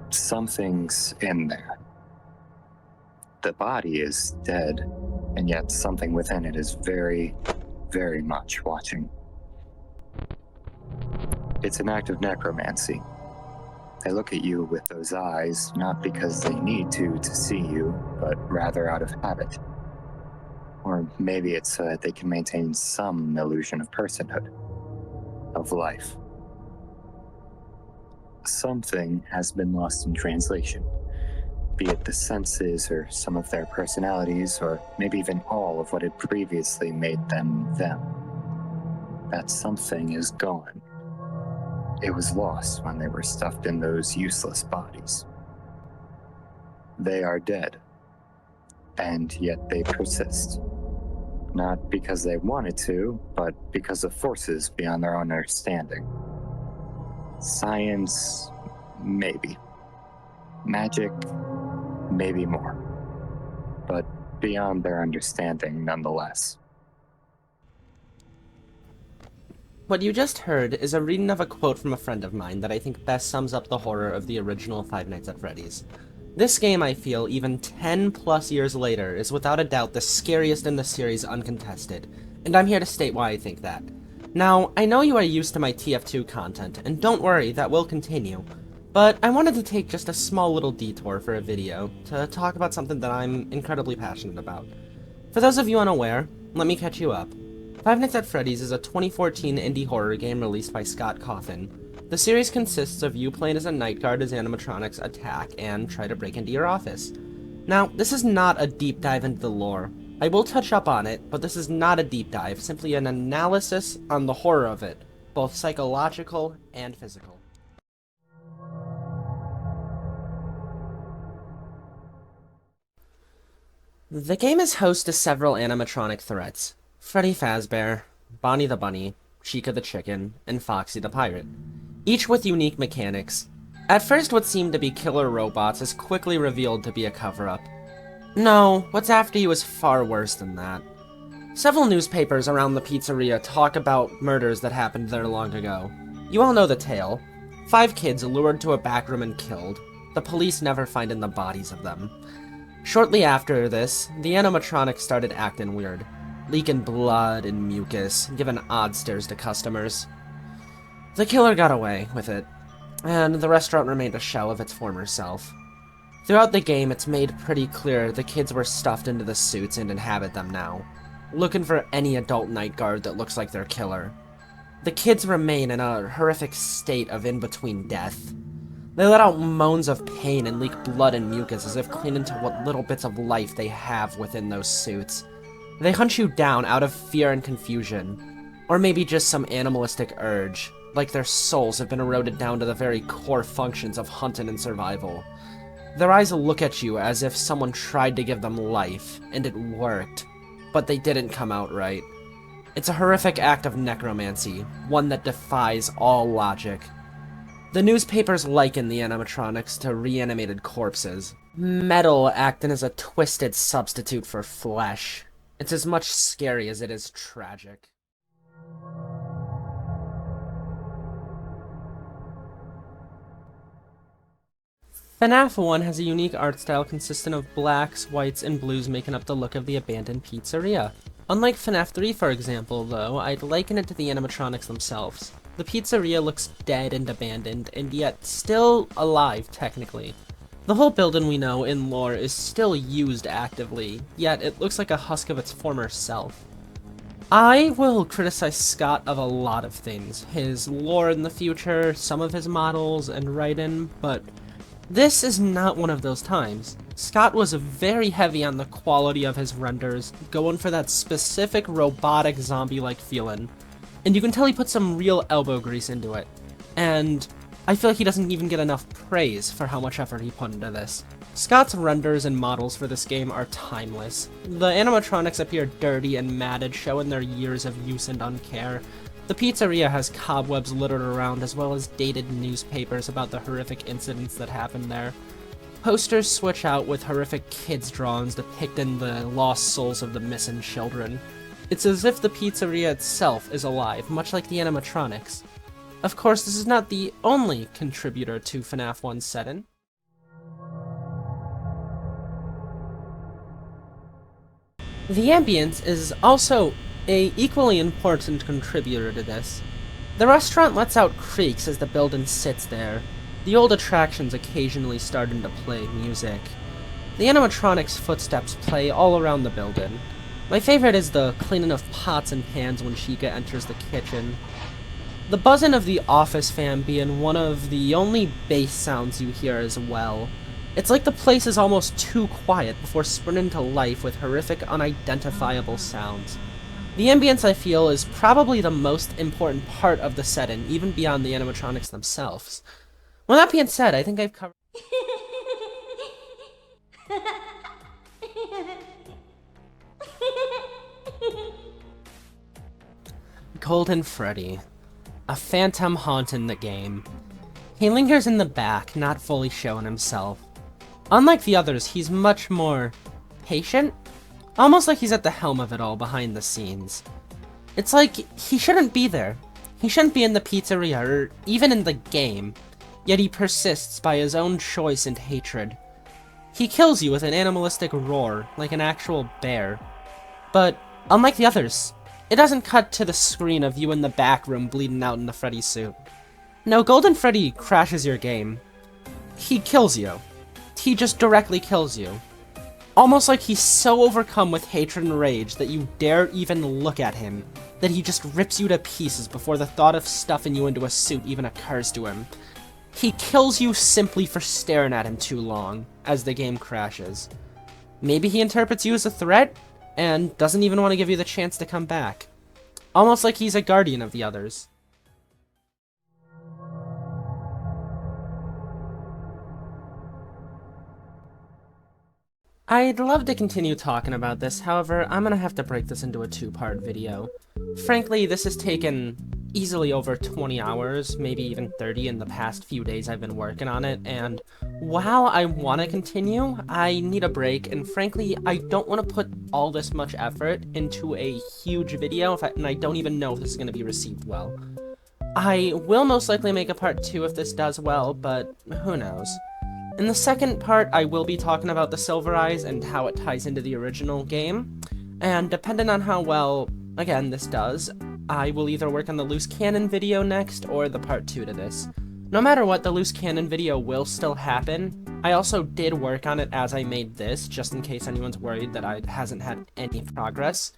Something's in there. The body is dead, and yet something within it is very, very much watching. It's an act of necromancy. They look at you with those eyes, not because they need to see you, but rather out of habit. Or maybe it's so that they can maintain some illusion of personhood, of life. Something has been lost in translation, be it the senses or some of their personalities, or maybe even all of what had previously made them them. That something is gone. It was lost when they were stuffed in those useless bodies. They are dead, and yet they persist. Not because they wanted to, but because of forces beyond their own understanding. Science, maybe. Magic, maybe more. But beyond their understanding nonetheless. What you just heard is a reading of a quote from a friend of mine that I think best sums up the horror of the original Five Nights at Freddy's. This game, I feel, even 10 plus years later, is without a doubt the scariest in the series uncontested, and I'm here to state why I think that. Now, I know you are used to my TF2 content, and don't worry, that will continue, but I wanted to take just a small little detour for a video to talk about something that I'm incredibly passionate about. For those of you unaware, let me catch you up. Five Nights at Freddy's is a 2014 indie horror game released by Scott Cawthon. The series consists of you playing as a night guard as animatronics attack and try to break into your office. Now, this is not a deep dive into the lore. I will touch up on it, but this is not a deep dive, simply an analysis on the horror of it, both psychological and physical. The game is host to several animatronic threats. Freddy Fazbear, Bonnie the Bunny, Chica the Chicken, and Foxy the Pirate, each with unique mechanics. At first, what seemed to be killer robots is quickly revealed to be a cover-up. No, what's after you is far worse than that. Several newspapers around the pizzeria talk about murders that happened there long ago. You all know the tale. 5 kids lured to a back room and killed. The police never finding the bodies of them. Shortly after this, the animatronics started acting weird, leaking blood and mucus, giving odd stares to customers. The killer got away with it, and the restaurant remained a shell of its former self. Throughout the game, it's made pretty clear the kids were stuffed into the suits and inhabit them now, looking for any adult night guard that looks like their killer. The kids remain in a horrific state of in-between death. They let out moans of pain and leak blood and mucus as if clinging to what little bits of life they have within those suits. They hunt you down out of fear and confusion, or maybe just some animalistic urge, like their souls have been eroded down to the very core functions of hunting and survival. Their eyes look at you as if someone tried to give them life, and it worked, but they didn't come out right. It's a horrific act of necromancy, one that defies all logic. The newspapers liken the animatronics to reanimated corpses, metal acting as a twisted substitute for flesh. It's as much scary as it is tragic. Fnaf 1 has a unique art style consisting of blacks, whites, and blues making up the look of the abandoned pizzeria. Unlike Fnaf 3, for example, though, I'd liken it to the animatronics themselves. The pizzeria looks dead and abandoned, and yet still alive, technically. The whole building we know in lore is still used actively, yet it looks like a husk of its former self. I will criticize Scott of a lot of things, his lore in the future, some of his models, and writing, but this is not one of those times. Scott was very heavy on the quality of his renders, going for that specific robotic zombie-like feeling, and you can tell he put some real elbow grease into it, and I feel like he doesn't even get enough praise for how much effort he put into this. Scott's renders and models for this game are timeless. The animatronics appear dirty and matted, showing their years of use and uncare. The pizzeria has cobwebs littered around, as well as dated newspapers about the horrific incidents that happened there. Posters switch out with horrific kids' drawings depicting the lost souls of the missing children. It's as if the pizzeria itself is alive, much like the animatronics. Of course, this is not the only contributor to Fnaf 1's setting. The ambience is also a equally important contributor to this. The restaurant lets out creaks as the building sits there. The old attractions occasionally starting to play music. The animatronics' footsteps play all around the building. My favorite is the cleaning of pots and pans when Chica enters the kitchen. The buzzing of the office fan being one of the only bass sounds you hear as well. It's like the place is almost too quiet before springing to life with horrific, unidentifiable sounds. The ambience, I feel, is probably the most important part of the setting, even beyond the animatronics themselves. With that being said, I think I've covered... Golden Freddy. A phantom haunting the game. He lingers in the back, not fully showing himself. Unlike the others, he's much more patient, almost like he's at the helm of it all behind the scenes. It's like he shouldn't be there. He shouldn't be in the pizzeria or even in the game, yet he persists by his own choice and hatred. He kills you with an animalistic roar, like an actual bear. But unlike the others, it doesn't cut to the screen of you in the back room bleeding out in the Freddy suit. No, Golden Freddy crashes your game. He kills you. He just directly kills you. Almost like he's so overcome with hatred and rage that you dare even look at him, that he just rips you to pieces before the thought of stuffing you into a suit even occurs to him. He kills you simply for staring at him too long, as the game crashes. Maybe he interprets you as a threat, and doesn't even want to give you the chance to come back. Almost like he's a guardian of the others. I'd love to continue talking about this, however, I'm gonna have to break this into a two-part video. Frankly, this has taken easily over 20 hours, maybe even 30 in the past few days I've been working on it, and while I want to continue, I need a break, and frankly, I don't want to put all this much effort into a huge video, and I don't even know if this is going to be received well. I will most likely make a part 2 if this does well, but who knows. In the second part, I will be talking about the Silver Eyes and how it ties into the original game, and depending on how well, again, this does, I will either work on the loose cannon video next, or the part 2 to this. No matter what, the loose cannon video will still happen. I also did work on it as I made this, just in case anyone's worried that I hasn't had any progress.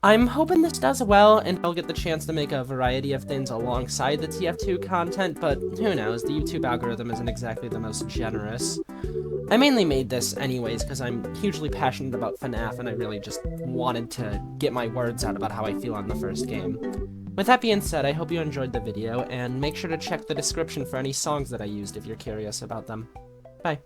I'm hoping this does well, and I'll get the chance to make a variety of things alongside the TF2 content, but who knows, the YouTube algorithm isn't exactly the most generous. I mainly made this anyways because I'm hugely passionate about Fnaf, and I really just wanted to get my words out about how I feel on the first game. With that being said, I hope you enjoyed the video, and make sure to check the description for any songs that I used if you're curious about them. Bye.